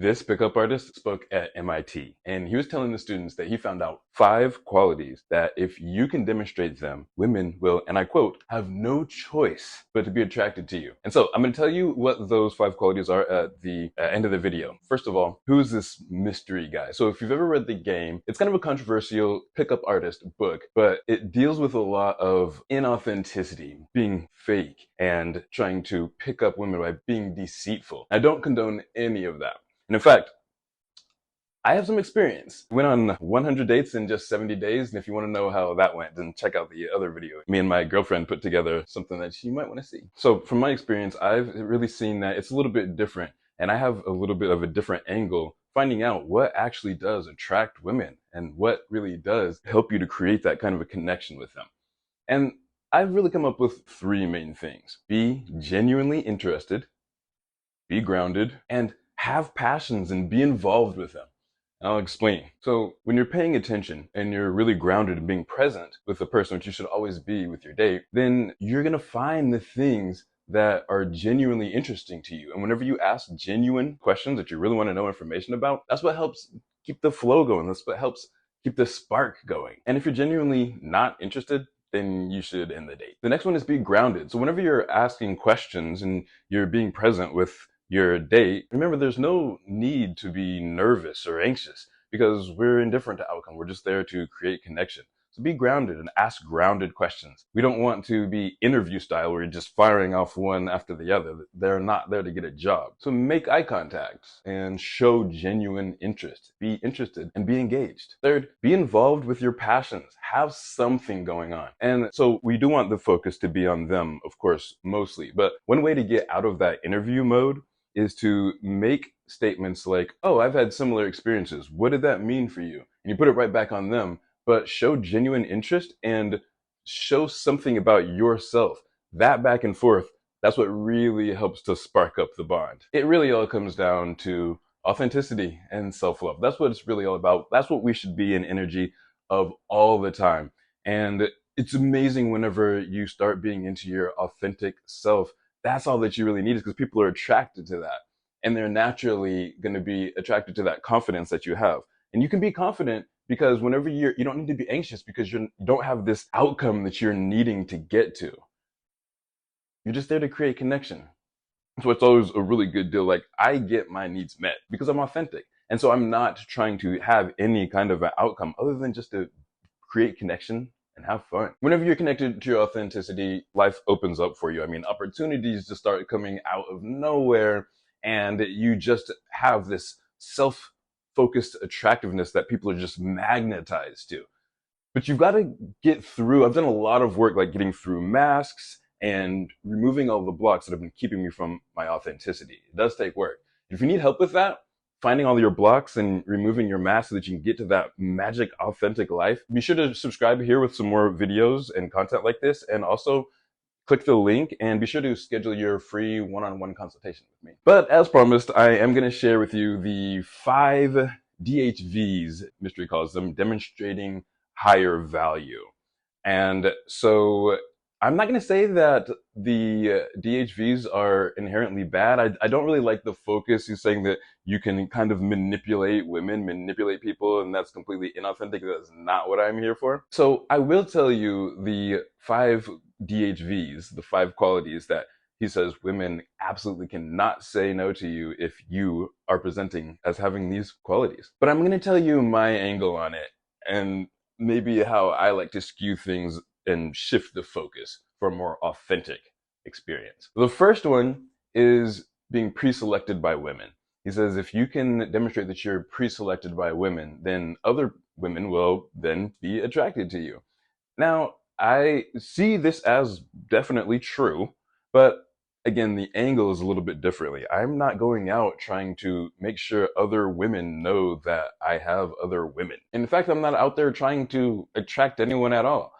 This pickup artist spoke at MIT, and he was telling the students that he found out 5 qualities that if you can demonstrate them, women will, and I quote, have no choice but to be attracted to you. And so I'm going to tell you what those 5 qualities are at the end of the video. First of all, who's this mystery guy? So if you've ever read The Game, it's kind of a controversial pickup artist book, but it deals with a lot of inauthenticity, being fake, and trying to pick up women by being deceitful. I don't condone any of that. And in fact, I have some experience. Went on 100 dates in just 70 days. And if you want to know how that went, then check out the other video. Me and my girlfriend put together something that you might want to see. So from my experience, I've really seen that it's a little bit different. And I have a little bit of a different angle, finding out what actually does attract women and what really does help you to create that kind of a connection with them. And I've really come up with 3 main things. Be genuinely interested, be grounded, and have passions and be involved with them. And I'll explain. So when you're paying attention and you're really grounded and being present with the person, which you should always be with your date, then you're going to find the things that are genuinely interesting to you. And whenever you ask genuine questions that you really want to know information about, that's what helps keep the flow going. That's what helps keep the spark going. And if you're genuinely not interested, then you should end the date. The next one is be grounded. So whenever you're asking questions and you're being present with your date, remember there's no need to be nervous or anxious because we're indifferent to outcome. We're just there to create connection. So be grounded and ask grounded questions. We don't want to be interview style where you're just firing off one after the other. They're not there to get a job. So make eye contact and show genuine interest. Be interested and be engaged. Third, be involved with your passions. Have something going on. And so we do want the focus to be on them, of course, mostly. But one way to get out of that interview mode is to make statements like, oh, I've had similar experiences. What did that mean for you? And you put it right back on them, but show genuine interest and show something about yourself. That back and forth, that's what really helps to spark up the bond. It really all comes down to authenticity and self-love. That's what it's really all about. That's what we should be in energy of all the time. And it's amazing whenever you start being into your authentic self. That's all that you really need, is because people are attracted to that. And they're naturally going to be attracted to that confidence that you have. And you can be confident because whenever you don't need to be anxious because you don't have this outcome that you're needing to get to. You're just there to create connection. So it's always a really good deal. Like, I get my needs met because I'm authentic. And so I'm not trying to have any kind of an outcome other than just to create connection and have fun. Whenever you're connected to your authenticity, life opens up for you. I mean, opportunities just start coming out of nowhere, and you just have this self-focused attractiveness that people are just magnetized to. But you've got to get through. I've done a lot of work like getting through masks and removing all the blocks that have been keeping me from my authenticity. It does take work. If you need help with that, finding all your blocks and removing your mask so that you can get to that magic, authentic life, be sure to subscribe here with some more videos and content like this. And also click the link and be sure to schedule your free one-on-one consultation with me. But as promised, I am going to share with you the 5 DHVs, Mystery calls them, demonstrating higher value. And so I'm not going to say that the DHVs are inherently bad. I don't really like the focus. He's saying that you can kind of manipulate women, manipulate people, and that's completely inauthentic. That's not what I'm here for. So I will tell you the 5 DHVs, the 5 qualities that he says women absolutely cannot say no to you if you are presenting as having these qualities. But I'm going to tell you my angle on it and maybe how I like to skew things and shift the focus for a more authentic experience. The first one is being pre-selected by women. He says if you can demonstrate that you're pre-selected by women, then other women will then be attracted to you. Now, I see this as definitely true, but again, the angle is a little bit differently. I'm not going out trying to make sure other women know that I have other women. In fact, I'm not out there trying to attract anyone at all.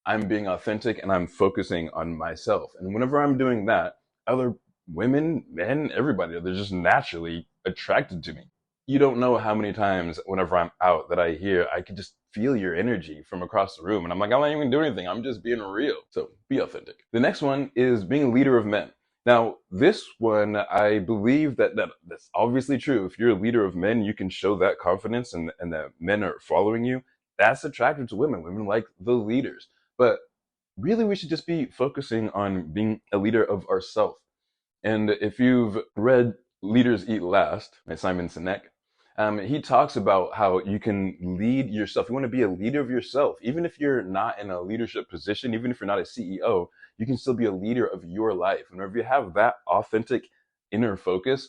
I'm being authentic and I'm focusing on myself. And whenever I'm doing that, other women, men, everybody, they're just naturally attracted to me. You don't know how many times whenever I'm out that I can just feel your energy from across the room. And I'm like, I'm not even doing anything. I'm just being real. So be authentic. The next one is being a leader of men. Now, this one, I believe that's obviously true. If you're a leader of men, you can show that confidence and that men are following you. That's attractive to women. Women like the leaders. But really, we should just be focusing on being a leader of ourselves. And if you've read Leaders Eat Last by Simon Sinek, he talks about how you can lead yourself. You want to be a leader of yourself. Even if you're not in a leadership position, even if you're not a CEO, you can still be a leader of your life. And if you have that authentic inner focus,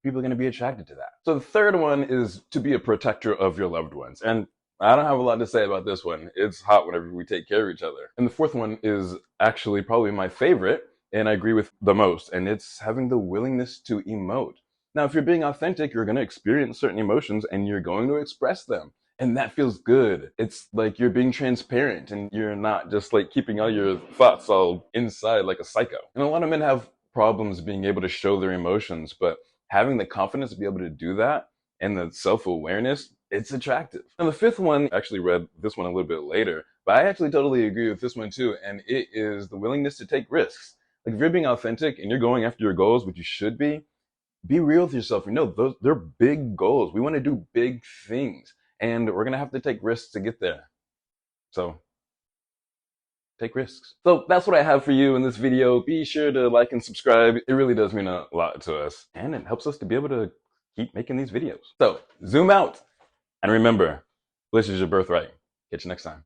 people are going to be attracted to that. So the third one is to be a protector of your loved ones. And I don't have a lot to say about this one. It's hot whenever we take care of each other. And the fourth one is actually probably my favorite, and I agree with the most, and it's having the willingness to emote. Now, if you're being authentic, you're going to experience certain emotions and you're going to express them. And that feels good. It's like you're being transparent and you're not just like keeping all your thoughts all inside like a psycho. And a lot of men have problems being able to show their emotions, but having the confidence to be able to do that and the self-awareness, it's attractive. And the fifth one, I actually read this one a little bit later, but I actually totally agree with this one too. And it is the willingness to take risks. Like if you're being authentic and you're going after your goals, which you should be real with yourself. You know, those they're big goals. We want to do big things, and we're gonna have to take risks to get there. So take risks. So that's what I have for you in this video. Be sure to like and subscribe. It really does mean a lot to us, and it helps us to be able to keep making these videos. So zoom out, and remember, bliss is your birthright. Catch you next time.